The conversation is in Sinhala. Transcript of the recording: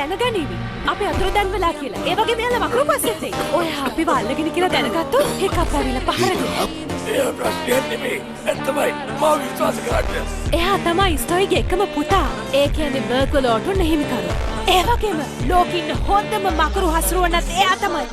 දැනගනිවි. අපි අතුරුදන් වෙලා කියලා. ඒ වගේ මෙයාලා වකරු පස්සෙත් එයි. ඔය අපිව අල්ලගෙන කියලා දැනගත්තොත් එකක් ඇවිල්ලා පහර දෙනවා. ඒ ප්‍රශ්නයක් නෙමෙයි. ඇත්තමයි. මාව විශ්වාස කරන්න. එයා තමයි ස්ටෝයිගේ එකම පුතා. ඒ කියන්නේ බර්ග්වල ඔටුන් හිමිකරු. ඒ වගේම ලෝකෙින් හොඳම මකරු හසුරුවන්නත් එයා තමයි.